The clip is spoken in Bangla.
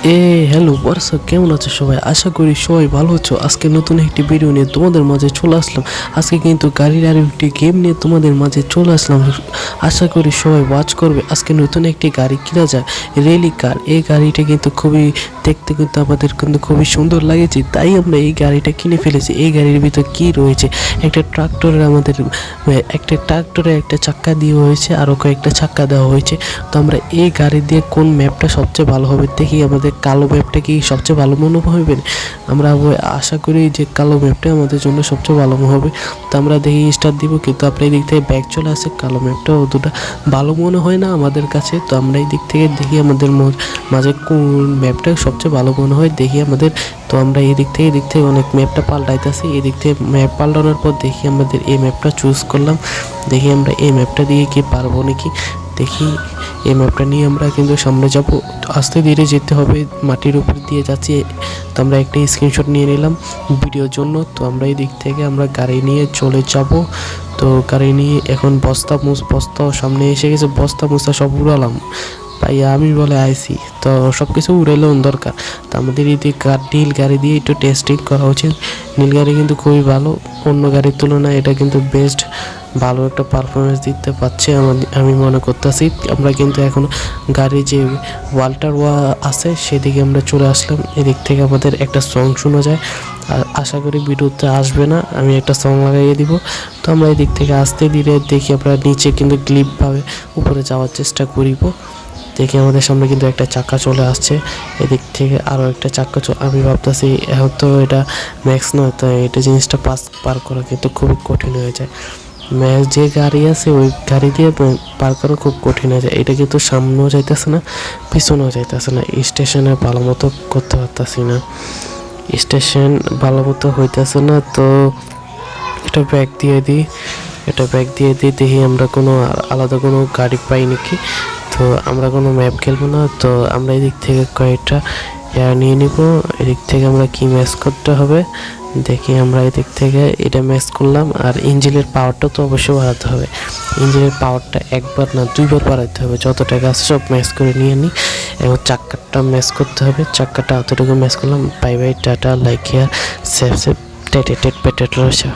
হ্যালো হোয়াটসঅ্যাপ, কেমন আছো সবাই? আশা করি সবাই ভালো আছো। আজকে নতুন একটি ভিডিও নিয়ে তোমাদের মাঝে চলে আসলাম। আজকে কিন্তু গাড়ির আর একটি গেম নিয়ে তোমাদের মাঝে চলে আসলাম। আশা করি সবাই ওয়াচ করবে। আজকে নতুন একটি গাড়ি কিনা যায়, রেলি কার। এই গাড়িটা কিন্তু দেখতে কিন্তু আমাদের কিন্তু খুবই সুন্দর লাগেছে, তাই আমরা এই গাড়িটা কিনে ফেলেছি। এই গাড়ির ভিতর কি রয়েছে? একটা ট্রাক্টরে একটা চাক্কা দেওয়া হয়েছে, আরও কয়েকটা চাক্কা দেওয়া হয়েছে। তো আমরা এই গাড়ি দিয়ে কোন ম্যাপটা সবচেয়ে ভালো হবে দেখি। আমাদের কালো ম্যাপটা কি সবচেয়ে ভালো মনে হবে? আমরা আশা করি যে কালো ম্যাপটা আমাদের জন্য সবচেয়ে ভালো হবে। তো আমরা দেখি স্টার্ট দিব, কিন্তু আপনার এই দিক থেকে ব্যাগ চলে আসে। কালো ম্যাপটা অতটা ভালো মনে হয় না আমাদের কাছে। তো আমরা এই দিক থেকে দেখি আমাদের মাঝে কোন ম্যাপটা সবচেয়ে ভালো মনে হয় দেখি আমাদের। তো আমরা এই দিক থেকে অনেক ম্যাপটা পাল্টাইতেছি। এই দিক থেকে ম্যাপ পাল্টানোর পর দেখি আমাদের এই ম্যাপটা চুজ করলাম। দেখি আমরা এই ম্যাপটা দিয়ে কি পারবো নাকি। দেখি এই ম্যাপটা নিয়ে আমরা কিন্তু সামনে যাব। আস্তে ধীরে যেতে হবে, মাটির উপর দিয়ে যাচ্ছি। তো আমরা একটা স্ক্রিনশট নিয়ে নিলাম ভিডিওর জন্য। তো আমরা এই দিক থেকে আমরা গাড়ি নিয়ে চলে যাব। তো গাড়ি নিয়ে এখন বস্তাও সামনে এসে গেছে। বস্তা সব উড়ালাম ভাই, আমি বলে আইসি। তো সব কিছু উড়াইলেও দরকার। তো আমাদের এই নীল গাড়ি দিয়ে একটু টেস্টিং করা উচিত। নীল গাড়ি কিন্তু খুবই ভালো, অন্য গাড়ির তুলনায় এটা কিন্তু বেস্ট, ভালো একটা পারফরমেন্স দিতে পারছে আমি মনে করতেছি। আমরা কিন্তু এখন গাড়ি যে ওয়ালটার আছে সেদিকে আমরা চলে আসলাম। এদিক থেকে আমাদের একটা সং শোনা যায়। আশা করি ভিডিওতে আসবে না, আমি একটা সং লাগাইয়ে দিব। তো আমরা এদিক থেকে আসতে ধীরে দেখি আমরা নিচে কিন্তু ক্লিপভাবে উপরে যাওয়ার চেষ্টা করিব। দেখি আমাদের সামনে কিন্তু একটা চাক্কা চলে আসছে। এদিক থেকে আরও একটা চাক্কা আমি ভাবতেছি এখন তো এটা ম্যাক্স নয়, তো এটা জিনিসটা পার করা কিন্তু খুবই কঠিন হয়ে যায়। যে গাড়ি আছে ওই গাড়ি দিয়ে পার করা খুব কঠিন হয়ে যায়। এটা কিন্তু সামনেও যাইতেছে না, পিছনেও যাইতেছে না। স্টেশনে ভালো মতো করতে পারতেছি না, স্টেশন ভালো মতো হইতেছে না। তো এটা ব্যাগ দিয়ে দিই, দেখি আমরা কোনো আলাদা কোনো গাড়ি পাই নাকি। তো আমরা কোনো ম্যাপ খেলবো না। তো আমরা এদিক থেকে কয়েকটা নিয়ে নিব। এদিক থেকে আমরা কি ম্যাচ করতে হবে দেখি। আমরা এদিক থেকে এটা ম্যাচ করলাম। আর ইঞ্জিনের পাওয়ারটা তো অবশ্যই বাড়াতে হবে। ইঞ্জিনের পাওয়ারটা একবার না 2বার বাড়াতে হবে। যত টাকা আছে সব ম্যাচ করে নিয়ে নিই। এবং চাক্কাটা ম্যাচ করতে হবে। চাক্কাটা অতটুকু ম্যাচ করলাম। Bye bye, tata, like, hair, save টেট পেটেট।